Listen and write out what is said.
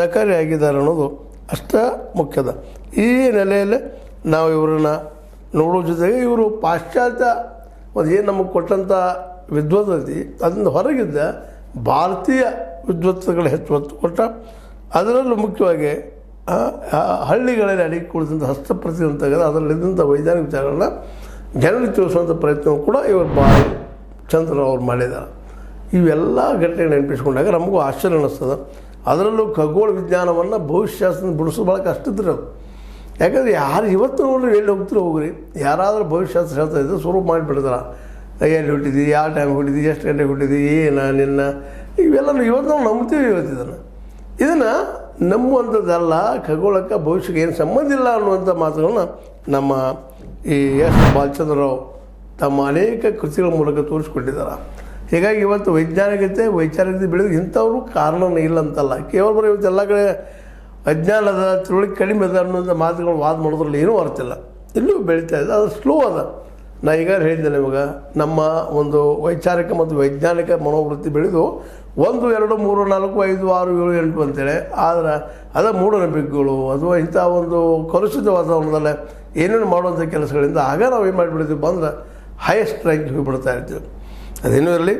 ಸಹಕಾರಿಯಾಗಿದ್ದಾರೆ ಅನ್ನೋದು ಅಷ್ಟ ಮುಖ್ಯದ. ಈ ನೆಲೆಯಲ್ಲಿ ನಾವು ಇವರನ್ನು ನೋಡೋ ಜೊತೆಗೆ ಇವರು ಪಾಶ್ಚಾತ್ಯ ಒಂದು ಏನು ನಮಗೆ ಕೊಟ್ಟಂಥ ವಿದ್ವತ್ತೈತಿ ಅದರಿಂದ ಹೊರಗಿದ್ದ ಭಾರತೀಯ ವಿದ್ವತ್ತುಗಳು ಹೆಚ್ಚು ಒತ್ತು ಕೊಟ್ಟ. ಅದರಲ್ಲೂ ಮುಖ್ಯವಾಗಿ ಹಳ್ಳಿಗಳಲ್ಲಿ ಅಡಿಗೆ ಕುಳಿತಂಥ ಹಸ್ತಪ್ರತಿ ಅಂತ ತೆಗೆದು ಅದರಲ್ಲಿದ್ದಂಥ ವೈಜ್ಞಾನಿಕ ವಿಚಾರಗಳನ್ನ ಜನರಿಗೆ ತಿಳಿಸುವಂಥ ಪ್ರಯತ್ನವೂ ಕೂಡ ಇವರು ಭಾಳ ಚಂದ್ರವ್ರು ಮಾಡಿದ್ದಾರೆ. ಇವೆಲ್ಲ ಘಟನೆಗಳು ನೆನಪಿಸ್ಕೊಂಡಾಗ ನಮಗೂ ಆಶ್ಚರ್ಯ ಅನ್ನಿಸ್ತದೆ. ಅದರಲ್ಲೂ ಖಗೋಳ ವಿಜ್ಞಾನವನ್ನು ಭವಿಷ್ಯಶಾಸ್ತ್ರ ಬಿಡಿಸೋದು ಭಾಳ ಕಷ್ಟ ಇದ್ದರೆ ಅದು. ಯಾಕಂದರೆ ಯಾರು ಇವತ್ತು ನೋಡ್ರಿ ಎಲ್ಲಿ ಹೋಗ್ತೀರೋ ಹೋಗ್ರಿ, ಯಾರಾದರೂ ಭವಿಷ್ಯಶಾಸ್ತ್ರ ಹೇಳ್ತಾ ಇದ್ದರೆ ಸ್ವರೂಪ ಮಾಡಿಬಿಡ್ತಾರೆ. ಎಲ್ಲಿ ಹುಟ್ಟಿದ್ದಿ, ಯಾವ ಟೈಮ್ ಹುಟ್ಟಿದ್ದಿ, ಎಷ್ಟು ಗಂಟೆಗೆ ಹುಟ್ಟಿದ್ದಿ, ನಿನ್ನ ಇವೆಲ್ಲ ಇವತ್ತು ನಾವು ನಂಬ್ತೀವಿ. ಇದನ್ನು ನಂಬುವಂಥದ್ದಲ್ಲ. ಖಗೋಳಕ್ಕೆ ಭವಿಷ್ಯಕ್ಕೆ ಏನು ಸಂಬಂಧ ಇಲ್ಲ ಅನ್ನುವಂಥ ಮಾತುಗಳನ್ನ ನಮ್ಮ ಈ ಎಸ್ ಬಾಲಚಂದ್ರರಾವ್ ತಮ್ಮ ಅನೇಕ ಕೃತಿಗಳ ಮೂಲಕ ತೋರಿಸ್ಕೊಟ್ಟಿದ್ದಾರೆ. ಹೀಗಾಗಿ ಇವತ್ತು ವೈಚಾರಿಕತೆ ಬೆಳೆದು ಇಂಥವ್ರು ಕಾರಣನೇ ಇಲ್ಲ ಅಂತಲ್ಲ. ಕೇವಲ ಬರೀ ಇವತ್ತು ಎಲ್ಲ ಕಡೆ ಅಜ್ಞಾನದ ತಿಳುವಳಿಕೆ ಕಡಿಮೆ ಅದ ಅನ್ನೋಂಥ ಮಾತುಗಳು ವಾದ ಮಾಡೋದ್ರಲ್ಲಿ ಏನೂ ಅರ್ಥ ಇಲ್ಲ. ಇಲ್ಲೂ ಬೆಳೀತಾ ಇದೆ, ಅದು ಸ್ಲೋ ಅದ. ನಾ ಈಗ ಹೇಳಿದ್ದೆ ನಿಮಗೆ, ನಮ್ಮ ಒಂದು ವೈಚಾರಿಕ ಮತ್ತು ವೈಜ್ಞಾನಿಕ ಮನೋವೃತ್ತಿ ಬೆಳೆದು 1, 2, 3, 4, 5, 6, 7, 8 ಅಂತೇಳಿ. ಆದರೆ ಅದ ಮೂಢನಂಬಿಕೆಗಳು ಅಥವಾ ಇಂಥ ಒಂದು ಕಲುಷಿತ ವಾತಾವರಣದಲ್ಲೇ ಏನೇನು ಮಾಡುವಂಥ ಕೆಲಸಗಳಿಂದ ಆಗ ನಾವು ಏನು ಮಾಡಿಬಿಡ್ತೀವಿ ಬಂದ್ರೆ ಹೈಯೆಸ್ಟ್ ರ್ಯಾಂಕ್ ಹೋಗಿಬಿಡ್ತಾ ಇರ್ತೀವಿ. ಅದೇನೂ ಇರಲಿ.